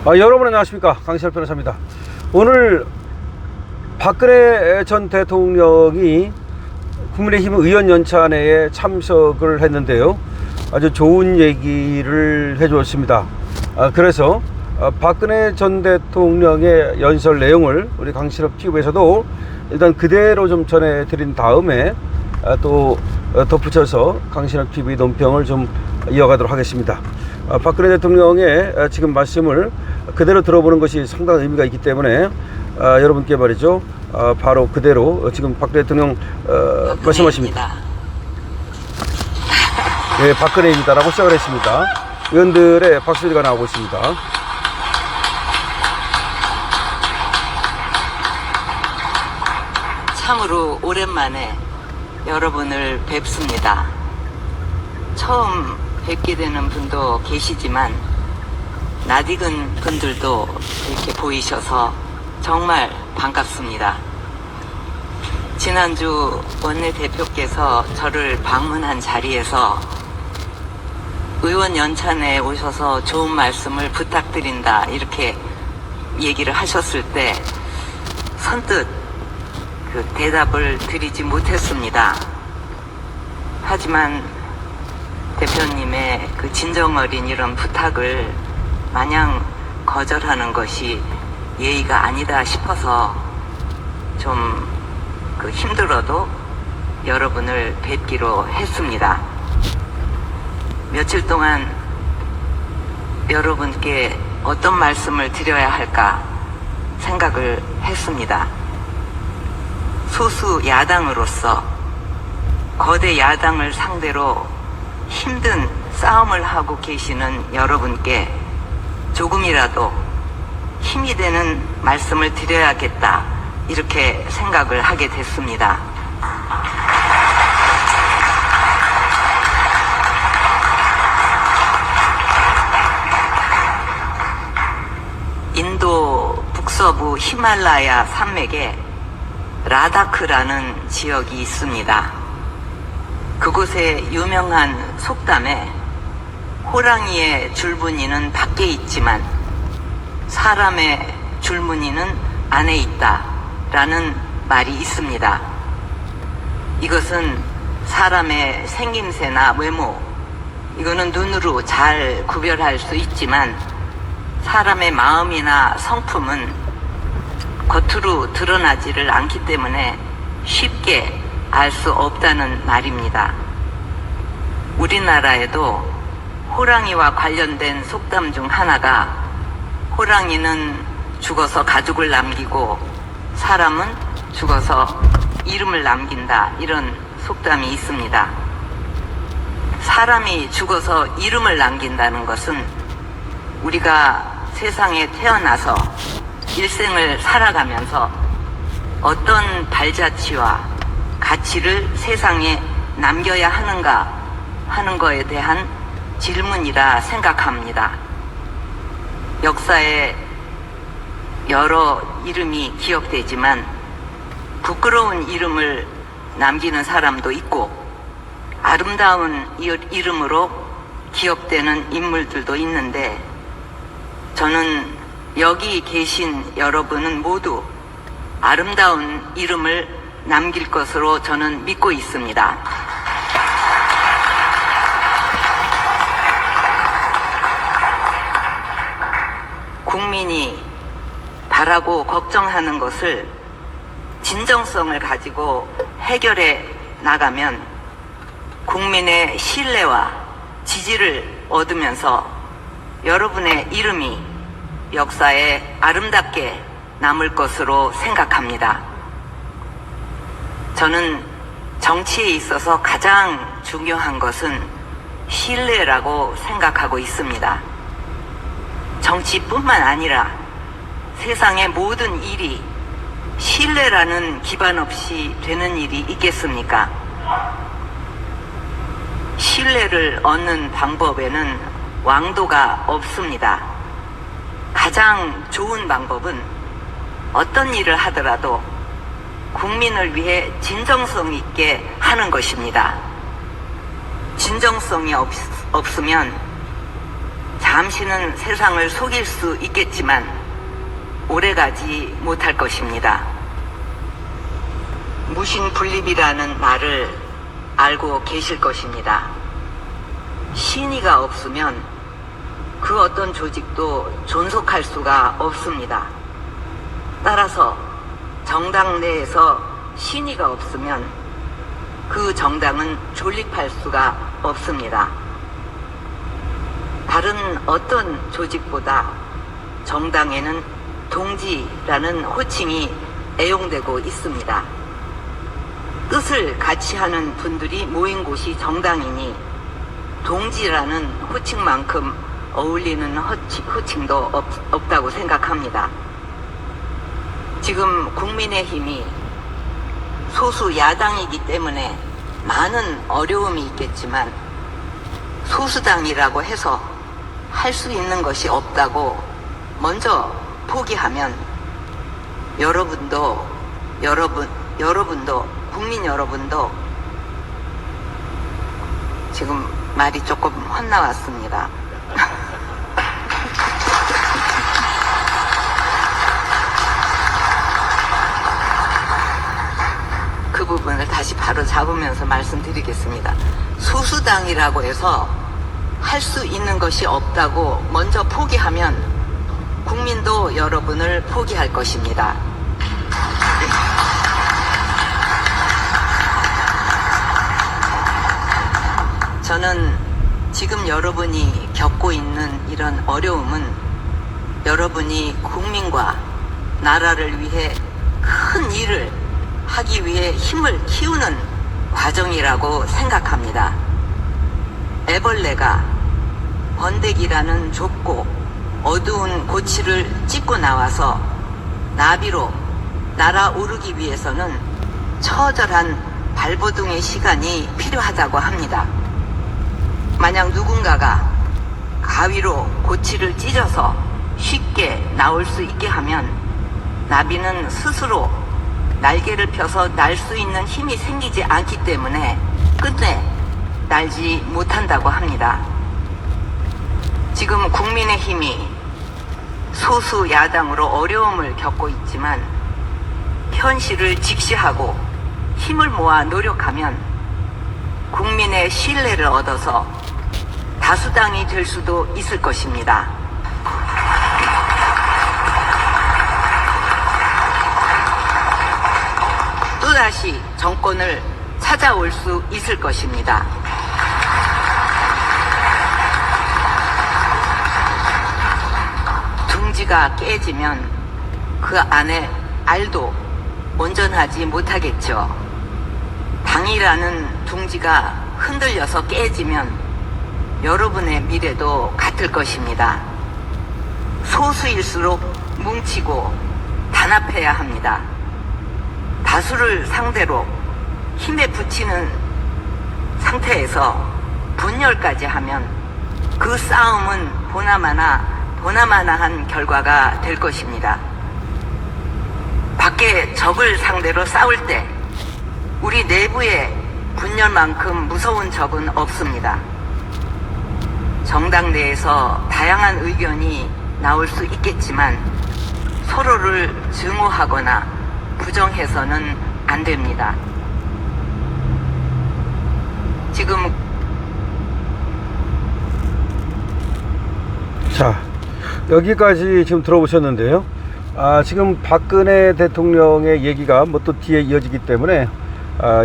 여러분 안녕하십니까, 강시열 변호사입니다. 오늘 박근혜 전 대통령이 국민의힘 의원 연찬회에 참석을 했는데요, 아주 좋은 얘기를 해주었습니다. 그래서 박근혜 전 대통령의 연설 내용을 우리 강신업 TV에서도 일단 그대로 좀 전해드린 다음에 또 덧붙여서 강신업 TV 논평을 좀 이어가도록 하겠습니다. 박근혜 대통령의 지금 말씀을 그대로 들어보는 것이 상당한 의미가 있기 때문에 여러분께 말이죠, 바로 그대로 지금 박근혜 대통령 말씀하십니다. 네, 박근혜입니다라고 시작을 했습니다. 의원들의 박수리가 나오고 있습니다. 참으로 오랜만에 여러분을 뵙습니다. 처음 뵙게 되는 분도 계시지만 낯익은 분들도 이렇게 보이셔서 정말 반갑습니다. 지난주 원내대표께서 저를 방문한 자리에서 의원 연찬회에 오셔서 좋은 말씀을 부탁드린다 이렇게 얘기를 하셨을 때 선뜻 대답을 드리지 못했습니다. 하지만 대표님의 그 진정어린 이런 부탁을 마냥 거절하는 것이 예의가 아니다 싶어서 좀 힘들어도 여러분을 뵙기로 했습니다. 며칠 동안 여러분께 어떤 말씀을 드려야 할까 생각을 했습니다. 소수 야당으로서 거대 야당을 상대로 힘든 싸움을 하고 계시는 여러분께 조금이라도 힘이 되는 말씀을 드려야겠다 이렇게 생각을 하게 됐습니다. 인도 북서부 히말라야 산맥에 라다크라는 지역이 있습니다. 그곳의 유명한 속담에 호랑이의 줄무늬는 밖에 있지만 사람의 줄무늬는 안에 있다 라는 말이 있습니다. 이것은 사람의 생김새나 외모, 이거는 눈으로 잘 구별할 수 있지만 사람의 마음이나 성품은 겉으로 드러나지를 않기 때문에 쉽게 알 수 없다는 말입니다. 우리나라에도 호랑이와 관련된 속담 중 하나가 호랑이는 죽어서 가죽을 남기고 사람은 죽어서 이름을 남긴다 이런 속담이 있습니다. 사람이 죽어서 이름을 남긴다는 것은 우리가 세상에 태어나서 일생을 살아가면서 어떤 발자취와 가치를 세상에 남겨야 하는가 하는 거에 대한 질문이라 생각합니다. 역사에 여러 이름이 기억되지만 부끄러운 이름을 남기는 사람도 있고 아름다운 이름으로 기억되는 인물들도 있는데 저는 여기 계신 여러분은 모두 아름다운 이름을 남길 것으로 저는 믿고 있습니다. 국민이 바라고 걱정하는 것을 진정성을 가지고 해결해 나가면 국민의 신뢰와 지지를 얻으면서 여러분의 이름이 역사에 아름답게 남을 것으로 생각합니다. 저는 정치에 있어서 가장 중요한 것은 신뢰라고 생각하고 있습니다. 정치뿐만 아니라 세상의 모든 일이 신뢰라는 기반 없이 되는 일이 있겠습니까? 신뢰를 얻는 방법에는 왕도가 없습니다. 가장 좋은 방법은 어떤 일을 하더라도 국민을 위해 진정성 있게 하는 것입니다. 진정성이 없으면 잠시는 세상을 속일 수 있겠지만 오래가지 못할 것입니다. 무신분립이라는 말을 알고 계실 것입니다. 신의가 없으면 그 어떤 조직도 존속할 수가 없습니다. 따라서 정당 내에서 신의가 없으면 그 정당은 존립할 수가 없습니다. 다른 어떤 조직보다 정당에는 동지라는 호칭이 애용되고 있습니다. 뜻을 같이 하는 분들이 모인 곳이 정당이니 동지라는 호칭만큼 어울리는 호칭도 없다고 생각합니다. 지금 국민의힘이 소수 야당이기 때문에 많은 어려움이 있겠지만 소수당이라고 해서 할 수 있는 것이 없다고 먼저 포기하면 국민 여러분도 지금 말이 조금 헛나왔습니다. 그 부분을 다시 바로 잡으면서 말씀드리겠습니다. 소수당이라고 해서 할 수 있는 것이 없다고 먼저 포기하면 국민도 여러분을 포기할 것입니다. 저는 지금 여러분이 겪고 있는 이런 어려움은 여러분이 국민과 나라를 위해 큰 일을 하기 위해 힘을 키우는 과정이라고 생각합니다. 애벌레가 번데기라는 좁고 어두운 고치를 찢고 나와서 나비로 날아오르기 위해서는 처절한 발버둥의 시간이 필요하다고 합니다. 만약 누군가가 가위로 고치를 찢어서 쉽게 나올 수 있게 하면 나비는 스스로 날개를 펴서 날 수 있는 힘이 생기지 않기 때문에 끝내 날지 못한다고 합니다. 지금 국민의힘이 소수 야당으로 어려움을 겪고 있지만 현실을 직시하고 힘을 모아 노력하면 국민의 신뢰를 얻어서 다수당이 될 수도 있을 것입니다. 또다시 정권을 찾아올 수 있을 것입니다. 둥지가 깨지면 그 안에 알도 온전하지 못하겠죠. 당이라는 둥지가 흔들려서 깨지면 여러분의 미래도 같을 것입니다. 소수일수록 뭉치고 단합해야 합니다. 다수를 상대로 힘에 붙이는 상태에서 분열까지 하면 그 싸움은 보나마나한 결과가 될 것입니다. 밖에 적을 상대로 싸울 때 우리 내부의 분열만큼 무서운 적은 없습니다. 정당 내에서 다양한 의견이 나올 수 있겠지만 서로를 증오하거나 부정해서는 안 됩니다. 지금 자, 여기까지 지금 들어보셨는데요. 지금 박근혜 대통령의 얘기가 뭐 또 뒤에 이어지기 때문에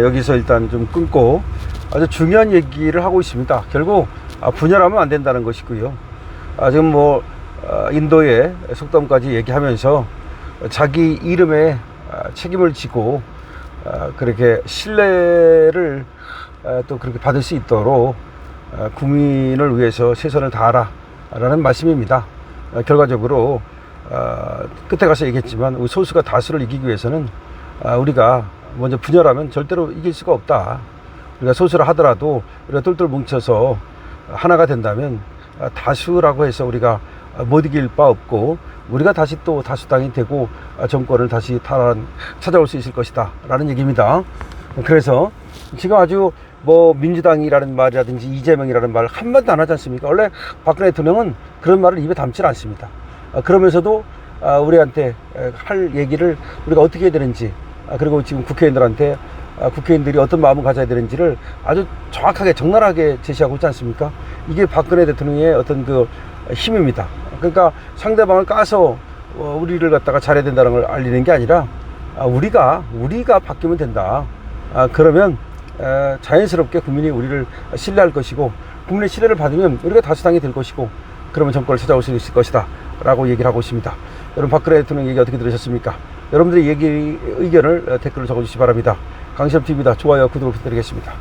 여기서 일단 좀 끊고 아주 중요한 얘기를 하고 있습니다. 결국 분열하면 안 된다는 것이고요. 지금 뭐 인도의 속담까지 얘기하면서 자기 이름에 책임을 지고 그렇게 신뢰를 또 그렇게 받을 수 있도록 국민을 위해서 최선을 다하라 라는 말씀입니다. 결과적으로 끝에 가서 얘기했지만 우리 소수가 다수를 이기기 위해서는 우리가 먼저 분열하면 절대로 이길 수가 없다. 우리가 소수를 하더라도 우리가 똘똘 뭉쳐서 하나가 된다면 다수라고 해서 우리가 못 이길 바 없고 우리가 다시 또 다수당이 되고 정권을 다시 찾아올 수 있을 것이다 라는 얘기입니다. 그래서 지금 아주 뭐 민주당이라는 말이라든지 이재명이라는 말 한마디도 안 하지 않습니까? 원래 박근혜 대통령은 그런 말을 입에 담지 않습니다. 그러면서도 우리한테 할 얘기를 우리가 어떻게 해야 되는지, 그리고 지금 국회의원들한테 국회의원들이 어떤 마음을 가져야 되는지를 아주 정확하게 적나라하게 제시하고 있지 않습니까? 이게 박근혜 대통령의 어떤 그 힘입니다. 그러니까 상대방을 까서 우리를 갖다가 잘해야 된다는 걸 알리는 게 아니라 우리가 바뀌면 된다. 그러면 자연스럽게 국민이 우리를 신뢰할 것이고, 국민의 신뢰를 받으면 우리가 다수당이 될 것이고, 그러면 정권을 찾아올 수 있을 것이다 라고 얘기를 하고 있습니다. 여러분, 박근혜 대통령 얘기 어떻게 들으셨습니까? 여러분들의 의견을 댓글로 적어주시기 바랍니다. 강시험TV입니다. 좋아요, 구독 부탁드리겠습니다.